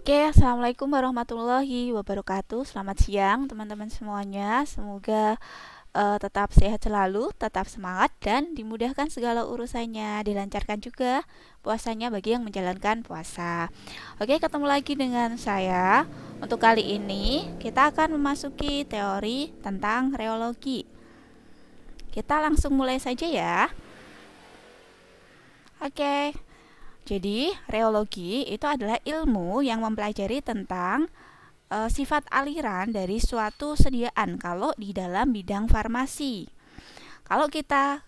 Oke, assalamualaikum warahmatullahi wabarakatuh. Selamat siang teman-teman semuanya. Semoga tetap sehat selalu, tetap semangat dan dimudahkan segala urusannya, dilancarkan juga puasanya bagi yang menjalankan puasa. Oke, ketemu lagi dengan saya. Untuk kali ini kita akan memasuki teori tentang reologi. Kita langsung mulai saja ya. Oke. Jadi, reologi itu adalah ilmu yang mempelajari tentang sifat aliran dari suatu sediaan kalau di dalam bidang farmasi. Kalau kita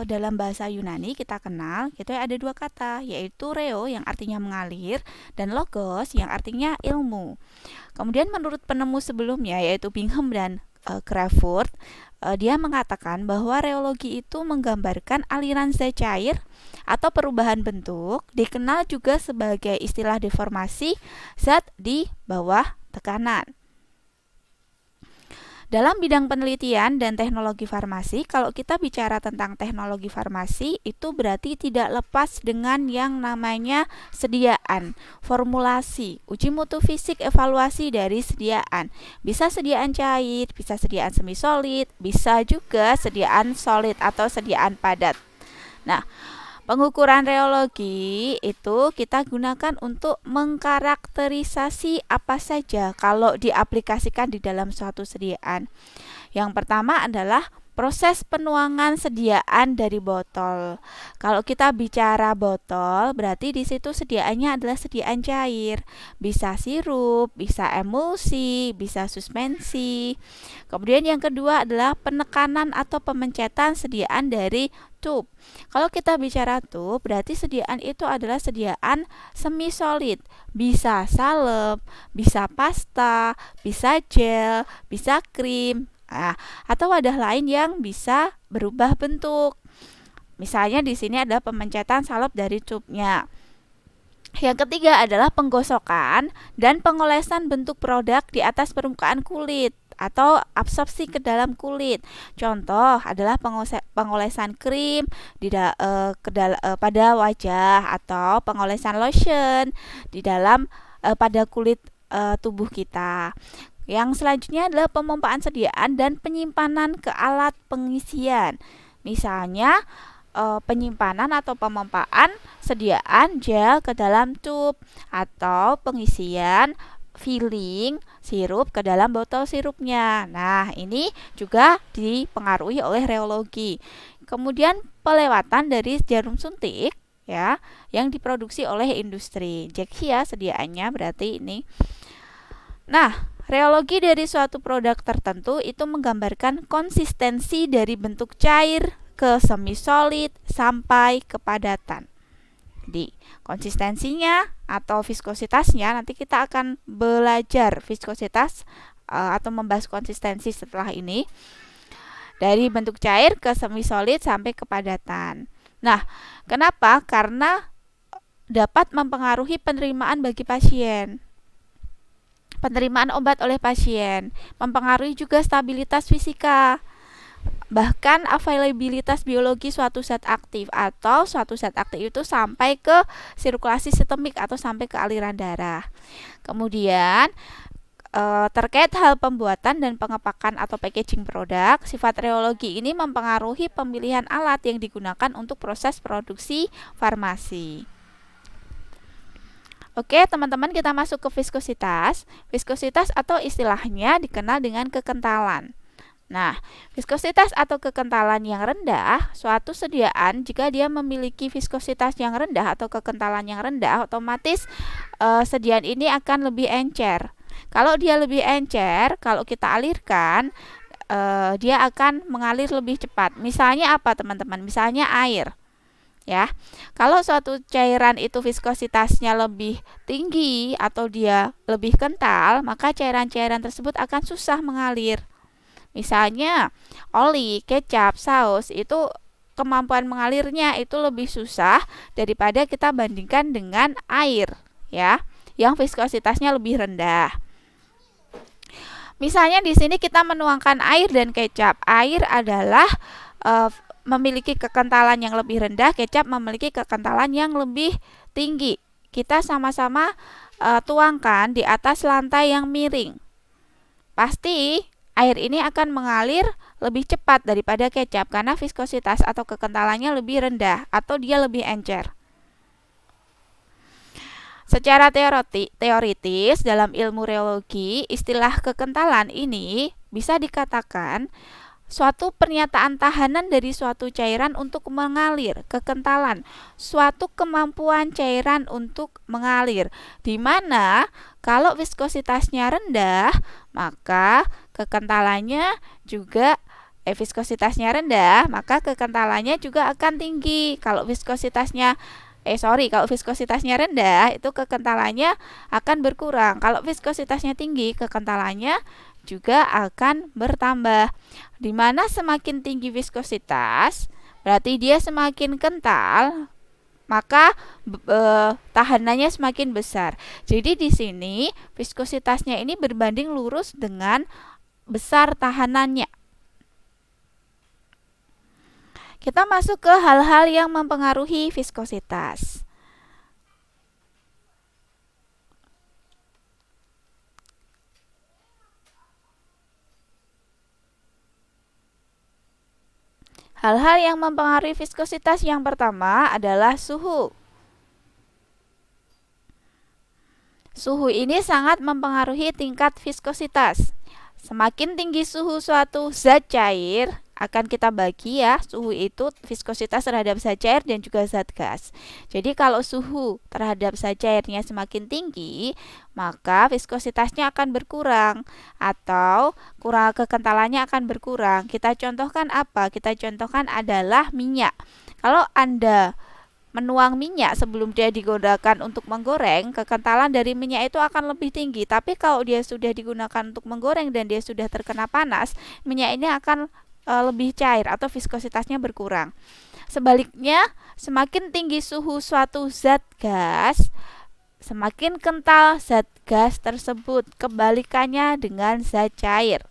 dalam bahasa Yunani kita kenal, itu ada dua kata, yaitu reo yang artinya mengalir dan logos yang artinya ilmu. Kemudian menurut penemu sebelumnya yaitu Bingham dan Crawford, dia mengatakan bahwa reologi itu menggambarkan aliran zat cair atau perubahan bentuk, dikenal juga sebagai istilah deformasi zat di bawah tekanan. Dalam bidang penelitian dan teknologi farmasi, kalau kita bicara tentang teknologi farmasi, itu berarti tidak lepas dengan yang namanya sediaan, formulasi, uji mutu fisik, evaluasi dari sediaan. Bisa sediaan cair, bisa sediaan semi solid, bisa juga sediaan solid atau sediaan padat. Nah, pengukuran reologi itu kita gunakan untuk mengkarakterisasi apa saja kalau diaplikasikan di dalam suatu sediaan. Yang pertama adalah proses penuangan sediaan dari botol. Kalau kita bicara botol, berarti di situ sediaannya adalah sediaan cair. Bisa sirup, bisa emulsi, bisa suspensi. Kemudian yang kedua adalah penekanan atau pemencetan sediaan dari tube. Kalau kita bicara tube, berarti sediaan itu adalah sediaan semi solid. Bisa salep, bisa pasta, bisa gel, bisa krim. Atau wadah lain yang bisa berubah bentuk. Misalnya di sini ada pemencetan salep dari tube-nya. Yang ketiga adalah penggosokan dan pengolesan bentuk produk di atas permukaan kulit atau absorpsi ke dalam kulit. Contoh adalah pengolesan krim pada wajah atau pengolesan lotion di dalam pada kulit tubuh kita. Yang selanjutnya adalah pemompaan sediaan dan penyimpanan ke alat pengisian. Misalnya penyimpanan atau pemompaan sediaan gel ke dalam tube atau pengisian filling sirup ke dalam botol sirupnya. Nah, ini juga dipengaruhi oleh reologi. Kemudian pelewatan dari jarum suntik ya yang diproduksi oleh industri. Jeksia sediaannya berarti ini. Nah, reologi dari suatu produk tertentu itu menggambarkan konsistensi dari bentuk cair ke semi solid sampai kepadatan. Di konsistensinya atau viskositasnya nanti kita akan belajar viskositas atau membahas konsistensi setelah ini. Dari bentuk cair ke semi solid sampai kepadatan. Nah, kenapa? Karena dapat mempengaruhi penerimaan bagi pasien. Penerimaan obat oleh pasien, mempengaruhi juga stabilitas fisika, bahkan availabilitas biologi suatu zat aktif atau suatu zat aktif itu sampai ke sirkulasi sistemik atau sampai ke aliran darah. Kemudian terkait hal pembuatan dan pengepakan atau packaging produk, sifat reologi ini mempengaruhi pemilihan alat yang digunakan untuk proses produksi farmasi. Oke, teman-teman, kita masuk ke viskositas. Viskositas atau istilahnya dikenal dengan kekentalan. Nah, viskositas atau kekentalan yang rendah, suatu sediaan jika dia memiliki viskositas yang rendah atau kekentalan yang rendah, otomatis sediaan ini akan lebih encer. Kalau dia lebih encer, kalau kita alirkan, dia akan mengalir lebih cepat. Misalnya apa, teman-teman? Misalnya air. Ya, kalau suatu cairan itu viskositasnya lebih tinggi atau dia lebih kental, maka cairan-cairan tersebut akan susah mengalir. Misalnya oli, kecap, saus itu kemampuan mengalirnya itu lebih susah daripada kita bandingkan dengan air, ya, yang viskositasnya lebih rendah. Misalnya di sini kita menuangkan air dan kecap. Air adalah memiliki kekentalan yang lebih rendah, kecap memiliki kekentalan yang lebih tinggi. Kita sama-sama tuangkan di atas lantai yang miring, pasti air ini akan mengalir lebih cepat daripada kecap karena viskositas atau kekentalannya lebih rendah atau dia lebih encer. Secara teoritis dalam ilmu reologi, istilah kekentalan ini bisa dikatakan suatu pernyataan tahanan dari suatu cairan untuk mengalir, kekentalan, suatu kemampuan cairan untuk mengalir, di mana kalau viskositasnya rendah, maka kekentalannya juga viskositasnya rendah, maka kekentalannya juga akan tinggi. Kalau viskositasnya rendah, itu kekentalannya akan berkurang. Kalau viskositasnya tinggi, kekentalannya juga akan bertambah. Di mana semakin tinggi viskositas, berarti dia semakin kental, maka tahanannya semakin besar. Jadi di sini viskositasnya ini berbanding lurus dengan besar tahanannya. Kita masuk ke hal-hal yang mempengaruhi viskositas. Hal-hal yang mempengaruhi viskositas yang pertama adalah suhu. Suhu ini sangat mempengaruhi tingkat viskositas. Semakin tinggi suhu suatu zat cair, akan kita bagi ya, suhu itu viskositas terhadap zat cair dan juga zat gas. Jadi kalau suhu terhadap zat cairnya semakin tinggi, maka viskositasnya akan berkurang atau kekentalannya akan berkurang. Kita contohkan apa? Kita contohkan adalah minyak. Kalau Anda menuang minyak sebelum dia digunakan untuk menggoreng, kekentalan dari minyak itu akan lebih tinggi. Tapi kalau dia sudah digunakan untuk menggoreng dan dia sudah terkena panas, minyak ini akan lebih cair atau viskositasnya berkurang. Sebaliknya, semakin tinggi suhu suatu zat gas, semakin kental zat gas tersebut. Kebalikannya dengan zat cair.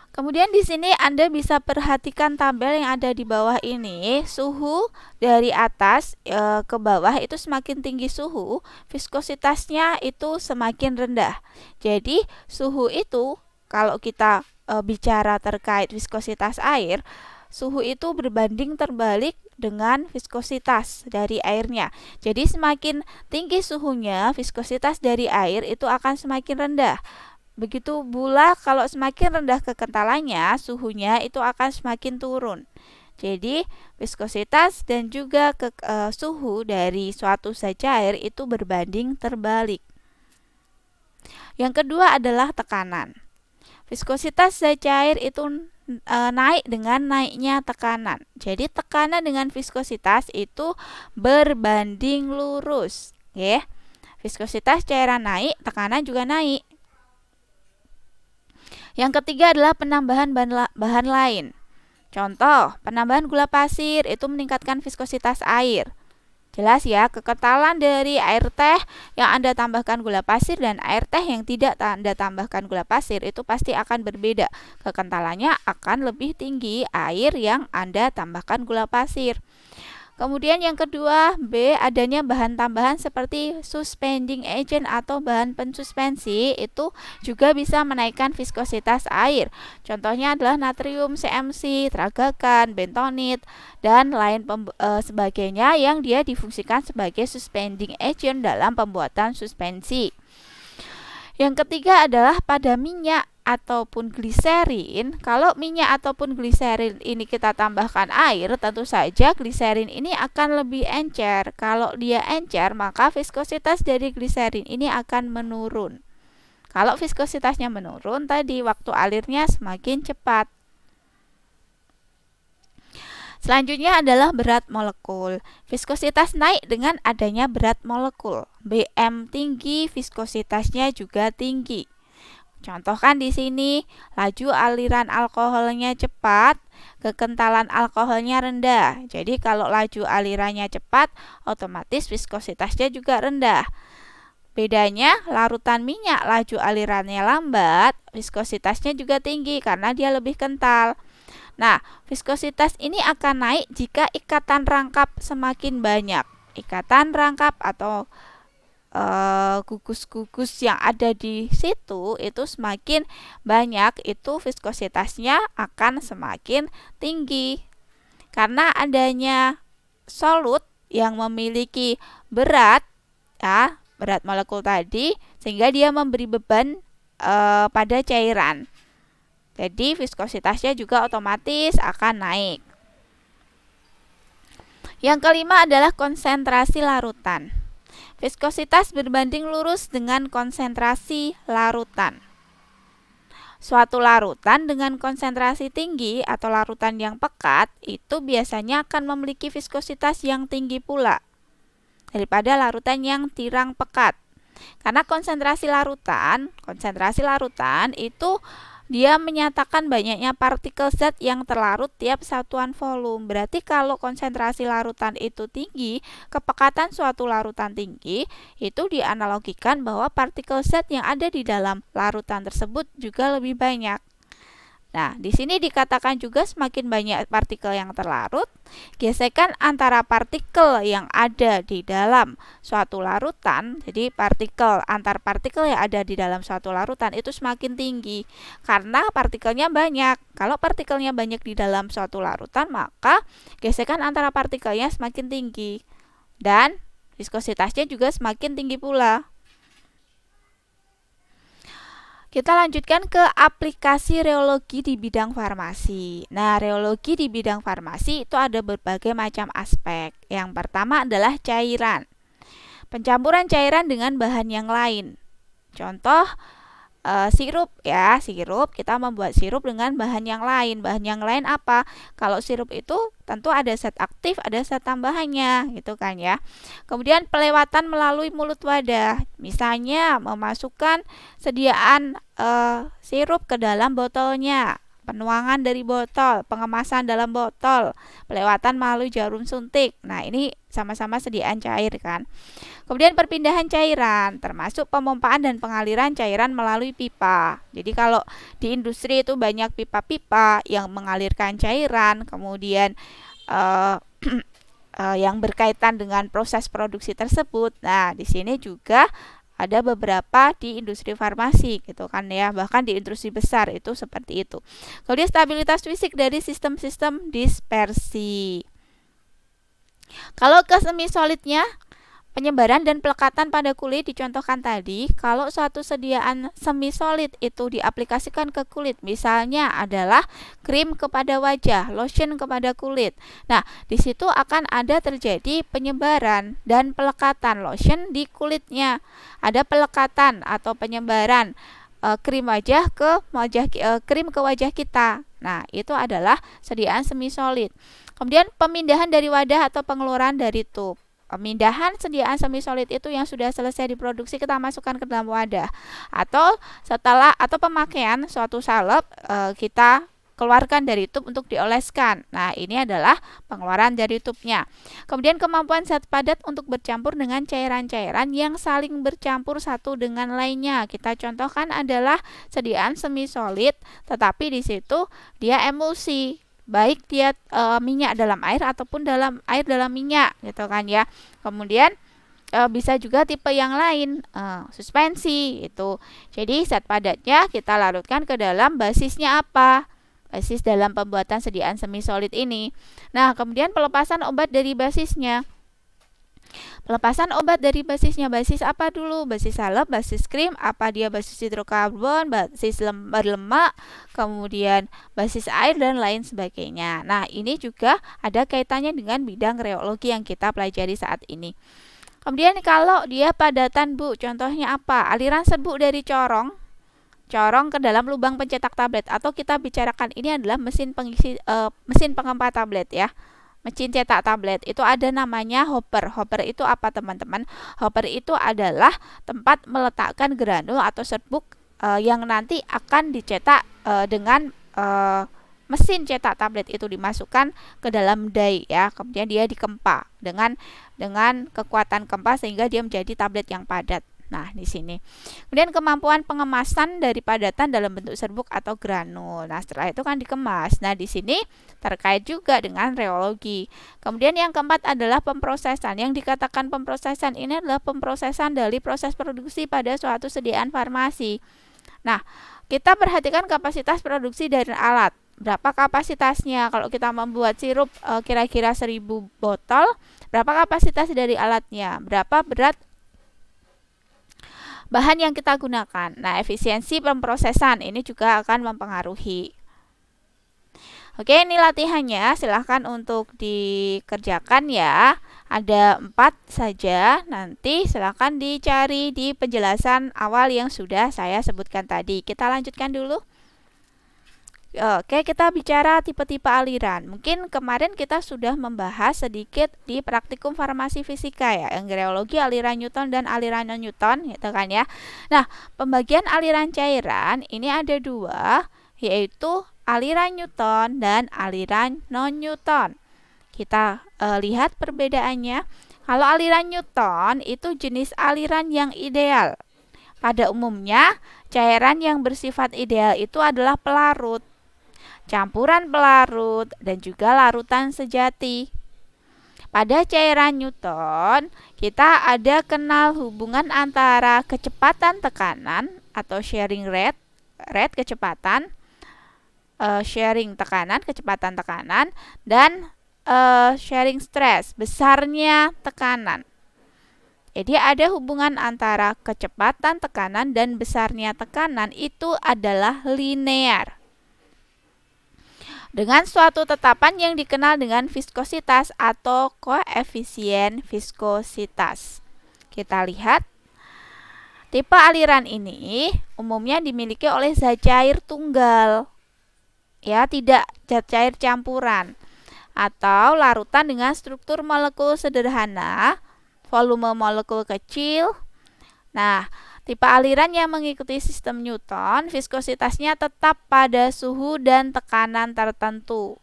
Kemudian di sini Anda bisa perhatikan tabel yang ada di bawah ini. Suhu dari atas ke bawah itu semakin tinggi suhu, viskositasnya itu semakin rendah. Jadi suhu itu kalau kita bicara terkait viskositas air, suhu itu berbanding terbalik dengan viskositas dari airnya. Jadi semakin tinggi suhunya, viskositas dari air itu akan semakin rendah. Begitu pula kalau semakin rendah kekentalannya, suhunya itu akan semakin turun. Jadi viskositas dan juga suhu dari suatu zat cair itu berbanding terbalik. Yang kedua adalah tekanan. Viskositas zat cair itu naik dengan naiknya tekanan. Jadi tekanan dengan viskositas itu berbanding lurus. Ya. Viskositas cairan naik, tekanan juga naik. Yang ketiga adalah penambahan bahan lain. Contoh, penambahan gula pasir itu meningkatkan viskositas air. Jelas ya, kekentalan dari air teh yang Anda tambahkan gula pasir dan air teh yang tidak Anda tambahkan gula pasir itu pasti akan berbeda. Kekentalannya akan lebih tinggi air yang Anda tambahkan gula pasir. Kemudian yang kedua, B, adanya bahan tambahan seperti suspending agent atau bahan pensuspensi itu juga bisa menaikkan viskositas air. Contohnya adalah natrium CMC, tragakan, bentonit, dan lain sebagainya yang dia difungsikan sebagai suspending agent dalam pembuatan suspensi. Yang ketiga adalah pada minyak ataupun gliserin. Kalau minyak ataupun gliserin ini kita tambahkan air, tentu saja gliserin ini akan lebih encer. Kalau dia encer, maka viskositas dari gliserin ini akan menurun. Kalau viskositasnya menurun, tadi waktu alirnya semakin cepat. Selanjutnya adalah berat molekul. Viskositas naik dengan adanya berat molekul. Bm tinggi, viskositasnya juga tinggi. Contohkan di sini, laju aliran alkoholnya cepat, kekentalan alkoholnya rendah. Jadi kalau laju alirannya cepat, otomatis viskositasnya juga rendah. Bedanya, larutan minyak laju alirannya lambat, viskositasnya juga tinggi karena dia lebih kental. Nah, viskositas ini akan naik jika ikatan rangkap semakin banyak. Ikatan rangkap atau gugus-gugus yang ada di situ itu semakin banyak, itu viskositasnya akan semakin tinggi. Karena adanya solut yang memiliki berat, ya, berat molekul tadi, sehingga dia memberi beban pada cairan. Jadi viskositasnya juga otomatis akan naik. Yang kelima adalah konsentrasi larutan. Viskositas berbanding lurus dengan konsentrasi larutan. Suatu larutan dengan konsentrasi tinggi atau larutan yang pekat itu biasanya akan memiliki viskositas yang tinggi pula daripada larutan yang tirang pekat. Karena konsentrasi larutan itu dia menyatakan banyaknya partikel zat yang terlarut tiap satuan volume. Berarti kalau konsentrasi larutan itu tinggi, kepekatan suatu larutan tinggi, itu dianalogikan bahwa partikel zat yang ada di dalam larutan tersebut juga lebih banyak. Nah, di sini dikatakan juga semakin banyak partikel yang terlarut, gesekan antara partikel yang ada di dalam suatu larutan, jadi antar partikel yang ada di dalam suatu larutan itu semakin tinggi karena partikelnya banyak. Kalau partikelnya banyak di dalam suatu larutan, maka gesekan antara partikelnya semakin tinggi dan viskositasnya juga semakin tinggi pula. Kita lanjutkan ke aplikasi reologi di bidang farmasi. Nah, reologi di bidang farmasi itu ada berbagai macam aspek. Yang pertama adalah cairan. Pencampuran cairan dengan bahan yang lain. Contoh sirup ya, sirup, kita membuat sirup dengan bahan yang lain. Bahan yang lain apa? Kalau sirup itu tentu ada zat aktif, ada zat tambahannya, gitu kan ya. Kemudian pelewatan melalui mulut wadah. Misalnya memasukkan sediaan sirup ke dalam botolnya, penuangan dari botol, pengemasan dalam botol, pelewatan melalui jarum suntik. Nah, ini sama-sama sediaan cair kan. Kemudian perpindahan cairan, termasuk pemompaan dan pengaliran cairan melalui pipa. Jadi kalau di industri itu banyak pipa-pipa yang mengalirkan cairan, kemudian yang berkaitan dengan proses produksi tersebut. Nah, di sini juga ada beberapa di industri farmasi gitu kan ya, bahkan di industri besar itu seperti itu. Kemudian stabilitas fisik dari sistem-sistem dispersi. Kalau ke semi solidnya, penyebaran dan pelekatan pada kulit dicontohkan tadi. Kalau suatu sediaan semi solid itu diaplikasikan ke kulit, misalnya adalah krim kepada wajah, lotion kepada kulit. Nah, di situ akan ada terjadi penyebaran dan pelekatan lotion di kulitnya. Ada pelekatan atau penyebaran krim ke wajah kita. Nah, itu adalah sediaan semi solid. Kemudian pemindahan dari wadah atau pengeluaran dari tub. Pemindahan sediaan semi solid itu yang sudah selesai diproduksi kita masukkan ke dalam wadah, atau pemakaian suatu salep kita keluarkan dari tub untuk dioleskan. Nah, ini adalah pengeluaran dari tubnya. Kemudian kemampuan zat padat untuk bercampur dengan cairan-cairan yang saling bercampur satu dengan lainnya. Kita contohkan adalah sediaan semi solid, tetapi di situ dia emulsi, baik dia minyak dalam air ataupun air dalam minyak, gitu kan ya. Kemudian bisa juga tipe yang lain, suspensi itu. Jadi zat padatnya kita larutkan ke dalam basisnya apa? Basis dalam pembuatan sediaan semi solid ini. Nah, kemudian pelepasan obat dari basisnya. Pelepasan obat dari basisnya, basis apa dulu? Basis salep, basis krim, apa dia basis hidrokarbon, basis berlemak, kemudian basis air dan lain sebagainya. Nah, ini juga ada kaitannya dengan bidang reologi yang kita pelajari saat ini. Kemudian kalau dia padatan, Bu, contohnya apa? Aliran serbuk dari corong ke dalam lubang pencetak tablet, atau kita bicarakan ini adalah mesin pengempa tablet ya. Mesin cetak tablet itu ada namanya hopper. Hopper itu apa, teman-teman? Hopper itu adalah tempat meletakkan granul atau serbuk yang nanti akan dicetak dengan mesin cetak tablet itu dimasukkan ke dalam die ya. Kemudian dia dikempa dengan kekuatan kempa sehingga dia menjadi tablet yang padat. Nah, di sini. Kemudian kemampuan pengemasan dari padatan dalam bentuk serbuk atau granul. Nah, setelah itu kan dikemas. Nah, di sini terkait juga dengan reologi. Kemudian yang keempat adalah pemprosesan. Yang dikatakan pemprosesan ini adalah pemprosesan dari proses produksi pada suatu sediaan farmasi. Nah, kita perhatikan kapasitas produksi dari alat. Berapa kapasitasnya? Kalau kita membuat sirup kira-kira 1000 botol, berapa kapasitas dari alatnya? Berapa berat bahan yang kita gunakan? Nah, efisiensi pemprosesan ini juga akan mempengaruhi. Oke, ini latihannya. Silahkan untuk dikerjakan ya. Ada 4 saja. Nanti silahkan dicari di penjelasan awal yang sudah saya sebutkan tadi. Kita lanjutkan dulu. Oke, kita bicara tipe-tipe aliran. Mungkin kemarin kita sudah membahas sedikit di praktikum farmasi fisika ya, yang reologi aliran Newton dan aliran non-Newton, gitu kan ya. Nah, pembagian aliran cairan ini ada 2, yaitu aliran Newton dan aliran non-Newton. Kita lihat perbedaannya. Kalau aliran Newton itu jenis aliran yang ideal. Pada umumnya, cairan yang bersifat ideal itu adalah pelarut, campuran pelarut, dan juga larutan sejati. Pada cairan Newton, kita ada kenal hubungan antara kecepatan tekanan atau sharing rate kecepatan, sharing tekanan, kecepatan tekanan, dan sharing stress, besarnya tekanan. Jadi ada hubungan antara kecepatan tekanan dan besarnya tekanan itu adalah linear. Dengan suatu tetapan yang dikenal dengan viskositas atau koefisien viskositas. Kita lihat, tipe aliran ini umumnya dimiliki oleh zat cair tunggal, ya, tidak zat cair campuran, atau larutan dengan struktur molekul sederhana, volume molekul kecil. Nah, tipe aliran yang mengikuti sistem Newton, viskositasnya tetap pada suhu dan tekanan tertentu.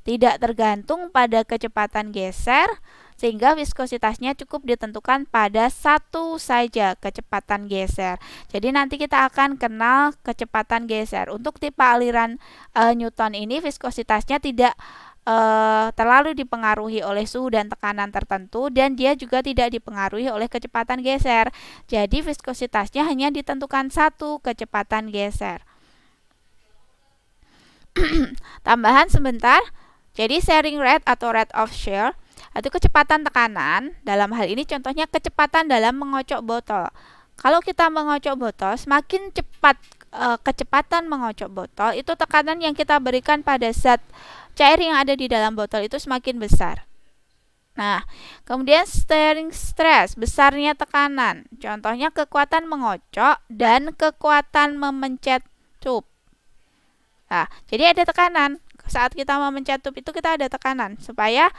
Tidak tergantung pada kecepatan geser, sehingga viskositasnya cukup ditentukan pada satu saja, kecepatan geser. Jadi nanti kita akan kenal kecepatan geser. Untuk tipe aliran Newton ini, viskositasnya tidak terlalu dipengaruhi oleh suhu dan tekanan tertentu, dan dia juga tidak dipengaruhi oleh kecepatan geser. Jadi viskositasnya hanya ditentukan satu, kecepatan geser. Tambahan sebentar. Jadi sharing rate atau rate of shear itu kecepatan tekanan. Dalam hal ini contohnya kecepatan dalam mengocok botol. Kalau kita mengocok botol, semakin cepat kecepatan mengocok botol, itu tekanan yang kita berikan pada zat cair yang ada di dalam botol itu semakin besar. Nah, kemudian sharing stress, besarnya tekanan. Contohnya kekuatan mengocok dan kekuatan memencet tube. Nah, jadi ada tekanan. Saat kita memencet tube itu kita ada tekanan supaya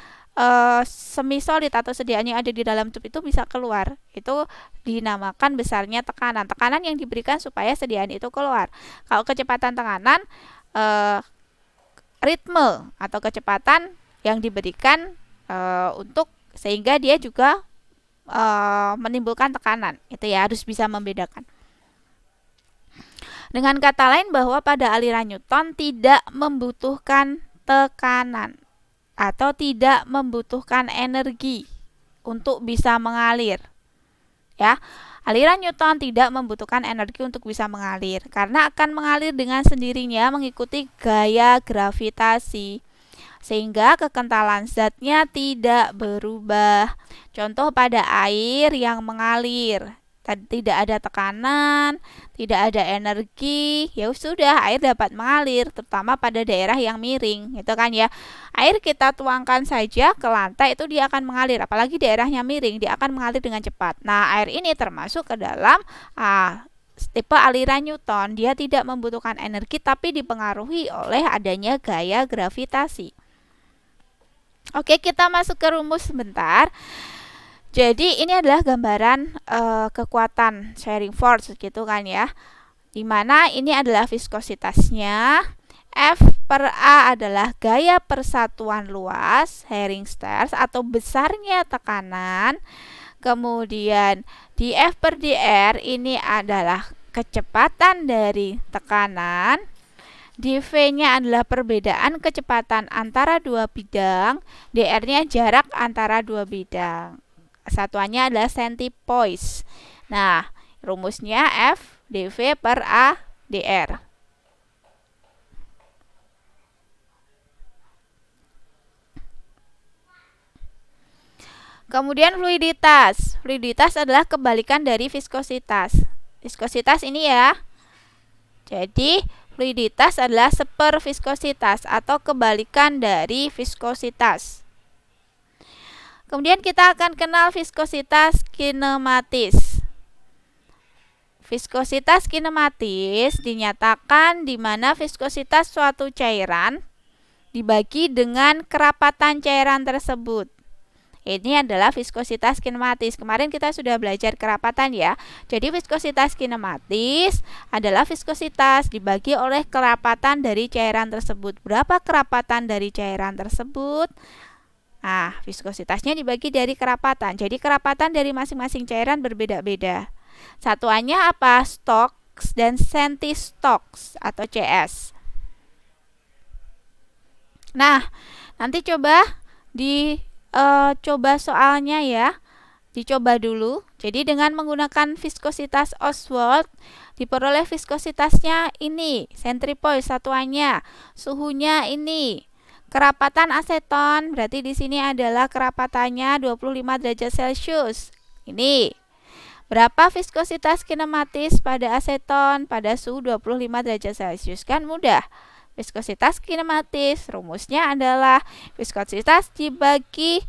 semi solid atau sediaan yang ada di dalam tube itu bisa keluar. Itu dinamakan besarnya tekanan. Tekanan yang diberikan supaya sediaan itu keluar. Kalau kecepatan tekanan, ritme atau kecepatan yang diberikan untuk sehingga dia juga menimbulkan tekanan. Itu ya, harus bisa membedakan. Dengan kata lain bahwa pada aliran Newton tidak membutuhkan tekanan atau tidak membutuhkan energi untuk bisa mengalir. Ya, aliran Newton tidak membutuhkan energi untuk bisa mengalir karena akan mengalir dengan sendirinya mengikuti gaya gravitasi, sehingga kekentalan zatnya tidak berubah. Contoh pada air yang mengalir, tidak ada tekanan, tidak ada energi, ya sudah air dapat mengalir, terutama pada daerah yang miring, gitu kan ya. Air kita tuangkan saja ke lantai itu dia akan mengalir, apalagi daerahnya miring, dia akan mengalir dengan cepat. Nah, air ini termasuk ke dalam tipe aliran Newton. Dia tidak membutuhkan energi tapi dipengaruhi oleh adanya gaya gravitasi. Oke, kita masuk ke rumus sebentar. Jadi ini adalah gambaran kekuatan sharing force gitu kan ya. Dimana ini adalah viskositasnya, F per A adalah gaya persatuan luas, Herring stress atau besarnya tekanan. Kemudian dF per dR ini adalah kecepatan dari tekanan. dV-nya adalah perbedaan kecepatan antara dua bidang. dR-nya jarak antara dua bidang. Satuannya adalah centipoise. Nah, rumusnya F dV per A dR. Kemudian fluiditas. Fluiditas adalah kebalikan dari viskositas. Viskositas ini ya. Jadi, fluiditas adalah seperviskositas atau kebalikan dari viskositas. Kemudian kita akan kenal viskositas kinematis. Viskositas kinematis dinyatakan di mana viskositas suatu cairan dibagi dengan kerapatan cairan tersebut. Ini adalah viskositas kinematis. Kemarin kita sudah belajar kerapatan ya. Jadi viskositas kinematis adalah viskositas dibagi oleh kerapatan dari cairan tersebut. Berapa kerapatan dari cairan tersebut? Nah, viskositasnya dibagi dari kerapatan. Jadi kerapatan dari masing-masing cairan berbeda-beda. Satuannya apa? Stokes dan centistokes atau CS. Nah, nanti coba coba soalnya ya, dicoba dulu. Jadi dengan menggunakan viskositas Ostwald diperoleh viskositasnya ini, centipoise satuannya, suhunya ini. Kerapatan aseton berarti di sini adalah kerapatannya 25 derajat Celcius. Ini. Berapa viskositas kinematis pada aseton pada suhu 25 derajat Celcius? Kan mudah. Viskositas kinematis rumusnya adalah viskositas dibagi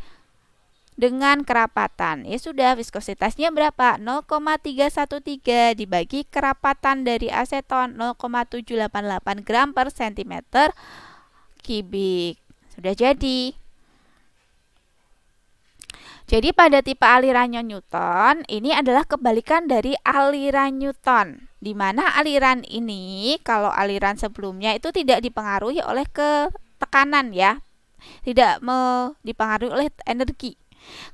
dengan kerapatan. Ya sudah, viskositasnya berapa? 0,313 dibagi kerapatan dari aseton 0,788 gram per centimeter kubik. Sudah jadi. Jadi pada tipe aliran Newton ini adalah kebalikan dari aliran Newton, di mana aliran ini kalau aliran sebelumnya itu tidak dipengaruhi oleh tekanan ya, tidak dipengaruhi oleh energi.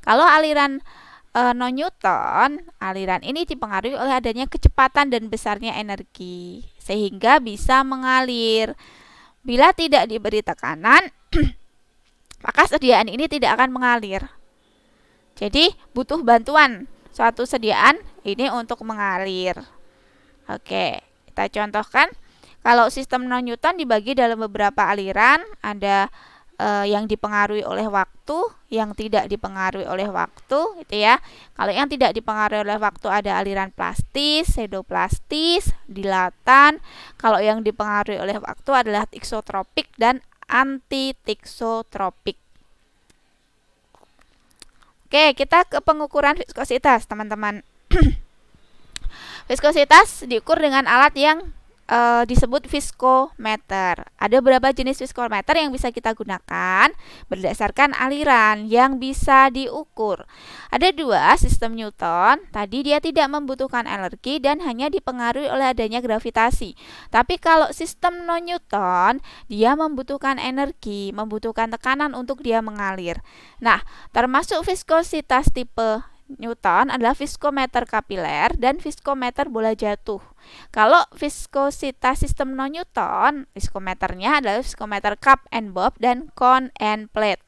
Kalau aliran non Newton, aliran ini dipengaruhi oleh adanya kecepatan dan besarnya energi sehingga bisa mengalir. Bila tidak diberi tekanan, maka sediaan ini tidak akan mengalir. Jadi butuh bantuan suatu sediaan ini untuk mengalir. Oke, kita contohkan. Kalau sistem non Newton dibagi dalam beberapa aliran, ada yang dipengaruhi oleh waktu, yang tidak dipengaruhi oleh waktu, gitu ya. Kalau yang tidak dipengaruhi oleh waktu ada aliran plastis, pseudoplastis, dilatan. Kalau yang dipengaruhi oleh waktu adalah tiksotropik dan antitiksotropik. Oke, kita ke pengukuran viskositas, teman-teman. Viskositas diukur dengan alat yang disebut viskometer. Ada beberapa jenis viskometer yang bisa kita gunakan berdasarkan aliran yang bisa diukur. Ada dua, sistem Newton. Tadi dia tidak membutuhkan energi dan hanya dipengaruhi oleh adanya gravitasi. Tapi kalau sistem non-Newton, dia membutuhkan energi, membutuhkan tekanan untuk dia mengalir. Nah, termasuk viskositas tipe Newton adalah viskometer kapiler dan viskometer bola jatuh. Kalau viskositas sistem non-Newton, viskometernya adalah viskometer cup and bob dan cone and plate.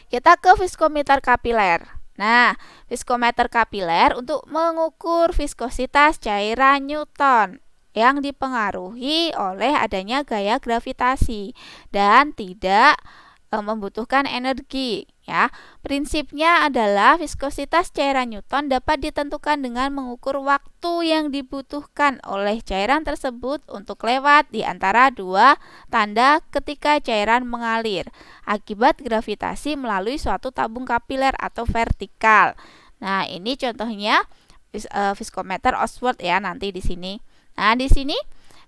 Kita ke viskometer kapiler. Nah, viskometer kapiler untuk mengukur viskositas cairan Newton yang dipengaruhi oleh adanya gaya gravitasi dan tidak membutuhkan energi. Ya, prinsipnya adalah viskositas cairan Newton dapat ditentukan dengan mengukur waktu yang dibutuhkan oleh cairan tersebut untuk lewat di antara dua tanda ketika cairan mengalir akibat gravitasi melalui suatu tabung kapiler atau vertikal. Nah, ini contohnya viskometer Ostwald ya nanti di sini. Nah, di sini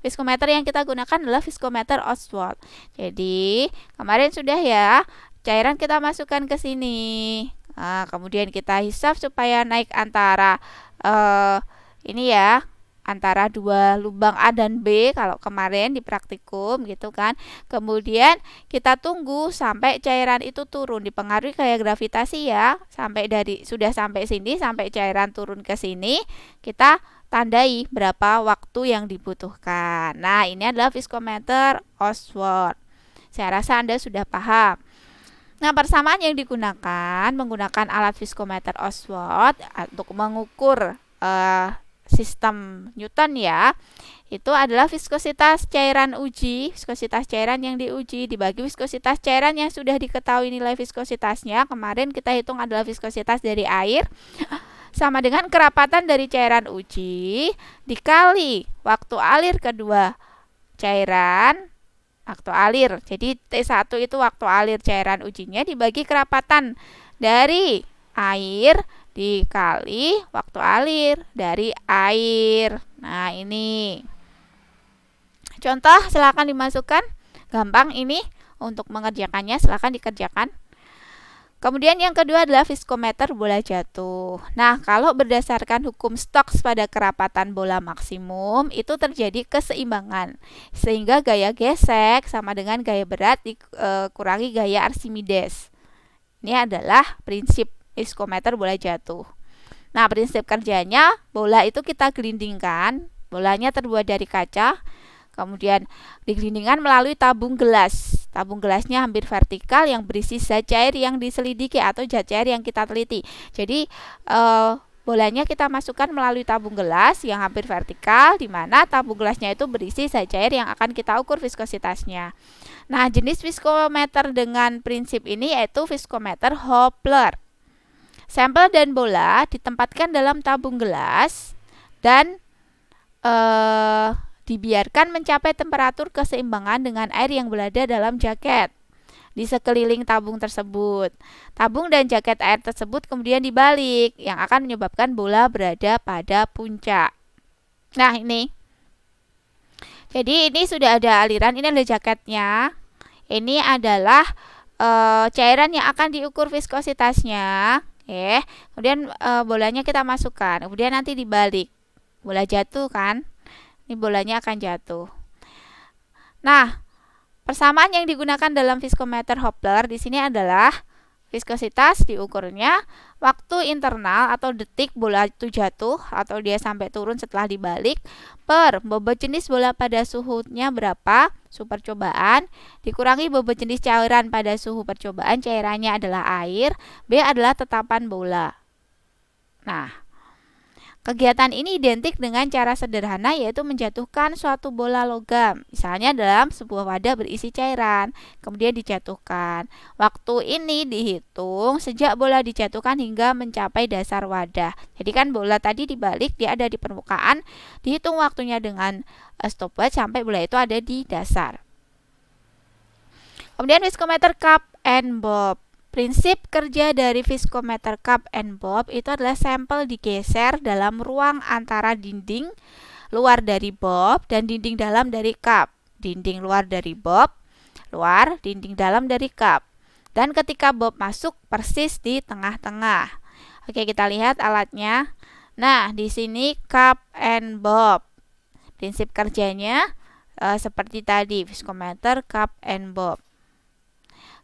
viskometer yang kita gunakan adalah viskometer Ostwald. Jadi, kemarin sudah ya, cairan kita masukkan ke sini. Nah, kemudian kita hisap supaya naik antara ini ya, antara dua lubang A dan B kalau kemarin di praktikum gitu kan. Kemudian kita tunggu sampai cairan itu turun, dipengaruhi gaya gravitasi ya. Sudah sampai sini, sampai cairan turun ke sini, kita tandai berapa waktu yang dibutuhkan. Nah, ini adalah viskometer Oswald. Saya rasa Anda sudah paham. Nah, persamaan yang digunakan menggunakan alat viskometer Oswald untuk mengukur sistem Newton ya, itu adalah viskositas cairan uji. Viskositas cairan yang diuji dibagi viskositas cairan yang sudah diketahui nilai viskositasnya. Kemarin kita hitung adalah viskositas dari air, sama dengan kerapatan dari cairan uji dikali waktu alir kedua cairan, waktu alir. Jadi T1 itu waktu alir cairan ujinya dibagi kerapatan dari air dikali waktu alir dari air. Nah, ini contoh, silakan dimasukkan. Gampang ini untuk mengerjakannya, silakan dikerjakan. Kemudian yang kedua adalah viskometer bola jatuh. Nah, kalau berdasarkan hukum Stokes pada kerapatan bola maksimum, itu terjadi keseimbangan. Sehingga gaya gesek sama dengan gaya berat dikurangi gaya Archimedes. Ini adalah prinsip viskometer bola jatuh. Nah, prinsip kerjanya, bola itu kita gelindingkan. Bolanya terbuat dari kaca. Kemudian digelindingkan melalui tabung gelas. Tabung gelasnya hampir vertikal yang berisi zat cair yang diselidiki atau zat cair yang kita teliti. Jadi bolanya kita masukkan melalui tabung gelas yang hampir vertikal, di mana tabung gelasnya itu berisi zat cair yang akan kita ukur viskositasnya. Nah, jenis viskometer dengan prinsip ini yaitu viskometer Hopler. Sampel dan bola ditempatkan dalam tabung gelas dan dibiarkan mencapai temperatur keseimbangan dengan air yang berada dalam jaket di sekeliling tabung tersebut. Tabung dan jaket air tersebut kemudian dibalik, yang akan menyebabkan bola berada pada puncak. Nah, ini. Jadi ini sudah ada aliran, ini adalah jaketnya. Ini adalah cairan yang akan diukur viskositasnya. Kemudian bolanya kita masukkan, kemudian nanti dibalik. Bola jatuh kan? Ini bolanya akan jatuh. Nah, persamaan yang digunakan dalam viskometer Hopler di sini adalah viskositas diukurnya waktu internal atau detik bola itu jatuh atau dia sampai turun setelah dibalik per bobot jenis bola pada suhunya berapa, suhu percobaan, dikurangi bobot jenis cairan pada suhu percobaan, cairannya adalah air, B adalah tetapan bola. Nah, kegiatan ini identik dengan cara sederhana, yaitu menjatuhkan suatu bola logam, misalnya dalam sebuah wadah berisi cairan, kemudian dijatuhkan. Waktu ini dihitung sejak bola dijatuhkan hingga mencapai dasar wadah. Jadi kan bola tadi dibalik, dia ada di permukaan, dihitung waktunya dengan stopwatch sampai bola itu ada di dasar. Kemudian viskometer cup and bob. Prinsip kerja dari viskometer cup and bob itu adalah sampel digeser dalam ruang antara dinding luar dari bob dan dinding dalam dari cup. Dinding luar dari bob, luar, dinding dalam dari cup. Dan ketika bob masuk persis di tengah-tengah. Oke, kita lihat alatnya. Nah, di sini cup and bob. Prinsip kerjanya seperti tadi, viskometer cup and bob.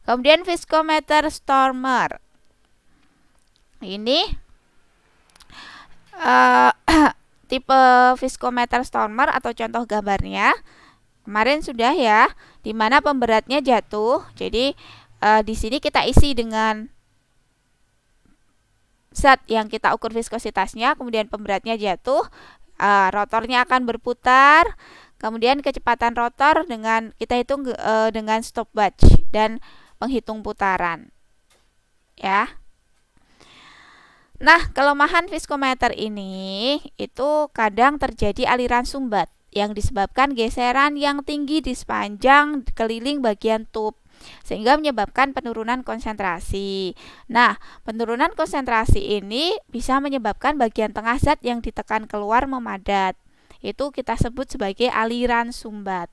Kemudian viskometer Stormer. Ini tipe viskometer Stormer atau contoh gambarnya. Kemarin sudah ya, di mana pemberatnya jatuh. Jadi di sini kita isi dengan zat yang kita ukur viskositasnya, kemudian pemberatnya jatuh, rotornya akan berputar. Kemudian kecepatan rotor kita hitung dengan stopwatch dan penghitung putaran. Ya. Nah, kelemahan viskometer ini itu kadang terjadi aliran sumbat yang disebabkan geseran yang tinggi di sepanjang keliling bagian tube, sehingga menyebabkan penurunan konsentrasi. Nah, penurunan konsentrasi ini bisa menyebabkan bagian tengah zat yang ditekan keluar memadat. Itu kita sebut sebagai aliran sumbat.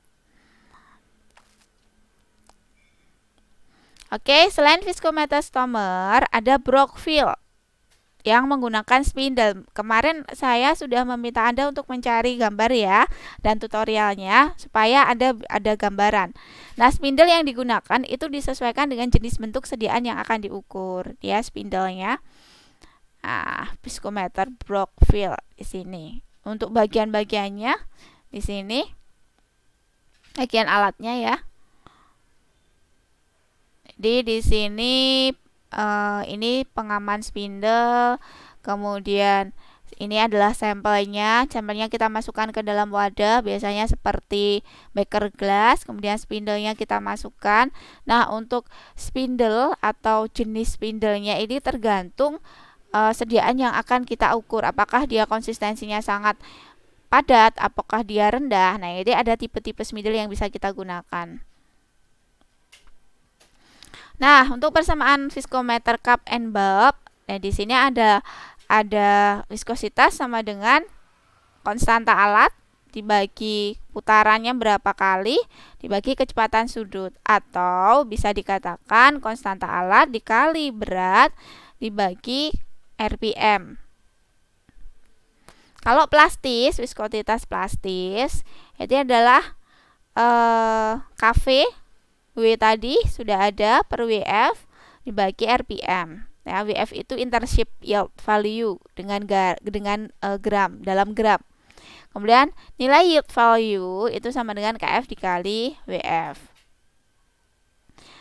Oke, selain viskometer Stormer, ada Brockfield. yang menggunakan spindle. Kemarin saya sudah meminta Anda untuk mencari gambar ya dan tutorialnya supaya ada gambaran. Nah, spindle yang digunakan itu disesuaikan dengan jenis bentuk sediaan yang akan diukur ya spindlenya. Viskometer Brockfield di sini. Untuk bagian-bagiannya di sini bagian alatnya ya. Jadi di sini ini pengaman spindle, kemudian ini adalah sampelnya kita masukkan ke dalam wadah, biasanya seperti beker glass, kemudian spindlenya kita masukkan. Nah, untuk spindle atau jenis spindlenya ini tergantung sediaan yang akan kita ukur, apakah dia konsistensinya sangat padat, apakah dia rendah. Nah, ini ada tipe-tipe spindle yang bisa kita gunakan. Nah, untuk persamaan viskometer cup and bulb, nah di sini ada viskositas sama dengan konstanta alat dibagi putarannya berapa kali dibagi kecepatan sudut, atau bisa dikatakan konstanta alat dikali berat dibagi RPM. Kalau plastis, viskositas plastis itu adalah KV W tadi sudah ada per WF dibagi RPM. Nah, WF itu internship yield value dengan gram, dalam gram. Kemudian nilai yield value itu sama dengan KF dikali WF.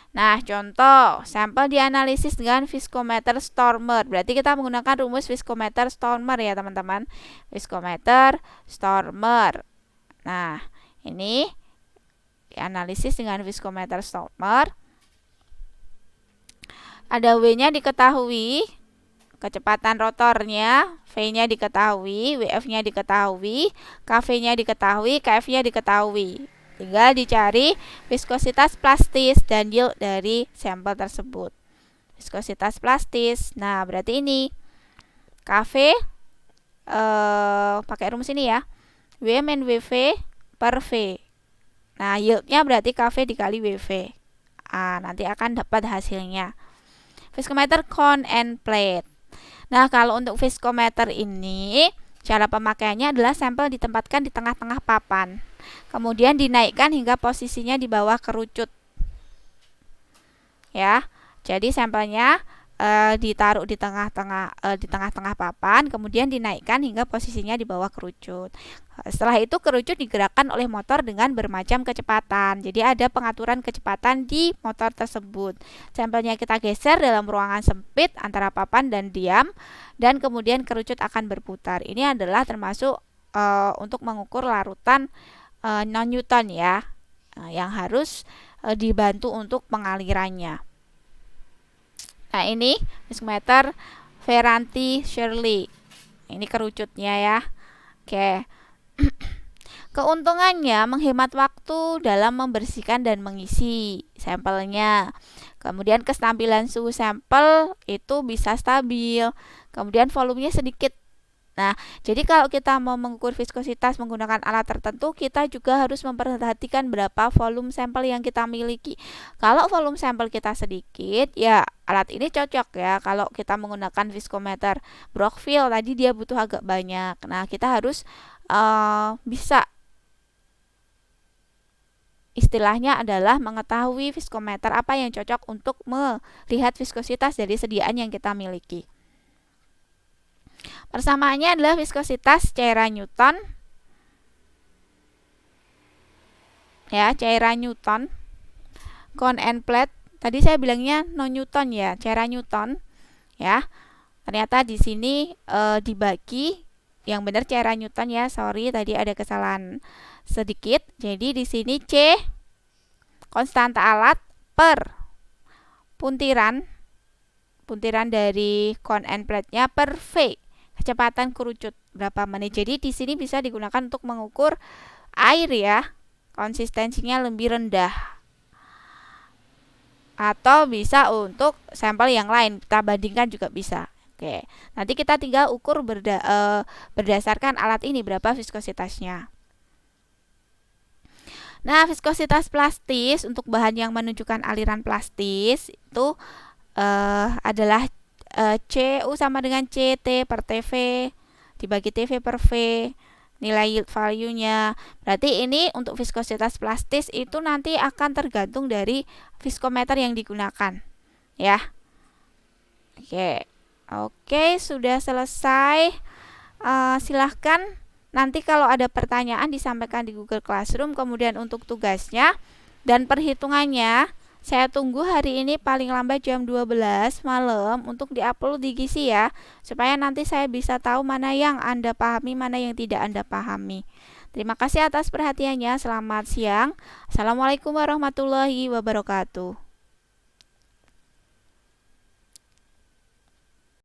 Nah, contoh sampel dianalisis dengan viskometer Stormer. Berarti kita menggunakan rumus viskometer Stormer ya teman-teman. Viskometer Stormer. Nah, ini dianalisis dengan viskometer Stormer. Ada W-nya diketahui, kecepatan rotornya, V-nya diketahui, WF-nya diketahui, KV-nya diketahui, KF-nya diketahui. Tinggal dicari viskositas plastis dan yield dari sampel tersebut. Viskositas plastis. Nah, berarti ini KV pakai rumus ini ya. W min WV per V. Nah, yieldnya berarti KV dikali WV. Nanti akan dapat hasilnya. Viskometer cone and plate. Nah, kalau untuk viskometer ini, cara pemakaiannya adalah sampel ditempatkan di tengah-tengah papan. Kemudian dinaikkan hingga posisinya di bawah kerucut. Ya, jadi sampelnya ditaruh di tengah-tengah papan, kemudian dinaikkan hingga posisinya di bawah kerucut. Setelah itu kerucut digerakkan oleh motor dengan bermacam kecepatan. Jadi ada pengaturan kecepatan di motor tersebut. Sampelnya kita geser dalam ruangan sempit antara papan dan diam, dan kemudian kerucut akan berputar. Ini adalah termasuk untuk mengukur larutan non-Newton ya, yang harus dibantu untuk pengalirannya. Nah, ini viskometer Ferranti Shirley. Ini kerucutnya ya. Oke. Keuntungannya menghemat waktu dalam membersihkan dan mengisi sampelnya. Kemudian kestampilan suhu sampel itu bisa stabil. Kemudian volumenya sedikit. Nah, jadi kalau kita mau mengukur viskositas menggunakan alat tertentu, kita juga harus memperhatikan berapa volume sampel yang kita miliki. Kalau volume sampel kita sedikit, ya alat ini cocok ya. Kalau kita menggunakan viskometer Brockfield, tadi dia butuh agak banyak. Nah, kita harus bisa, istilahnya adalah mengetahui viskometer apa yang cocok untuk melihat viskositas dari sediaan yang kita miliki. Persamaannya adalah viskositas cairan Newton. Ya, cairan Newton. Cone and plate. Tadi saya bilangnya non Newton ya, cairan Newton. Ya. Ternyata di sini dibagi, yang benar cairan Newton ya. Sorry, tadi ada kesalahan sedikit. Jadi di sini C konstanta alat per puntiran dari cone and plate-nya per V, kecepatan kerucut berapa menit. Jadi di sini bisa digunakan untuk mengukur air ya, konsistensinya lebih rendah. Atau bisa untuk sampel yang lain, kita bandingkan juga bisa. Oke, nanti kita tinggal ukur berdasarkan alat ini berapa viskositasnya. Nah, viskositas plastis untuk bahan yang menunjukkan aliran plastis itu adalah C, U sama dengan C, T per TV, dibagi TV per V, nilai yield value-nya. Berarti ini untuk viskositas plastis itu nanti akan tergantung dari viskometer yang digunakan. Ya. Oke, sudah selesai. Silahkan nanti kalau ada pertanyaan disampaikan di Google Classroom. Kemudian untuk tugasnya dan perhitungannya saya tunggu hari ini paling lambat jam 12 malam untuk diupload di Gizi ya, supaya nanti saya bisa tahu mana yang Anda pahami, mana yang tidak Anda pahami. Terima kasih atas perhatiannya. Selamat siang. Assalamualaikum warahmatullahi wabarakatuh.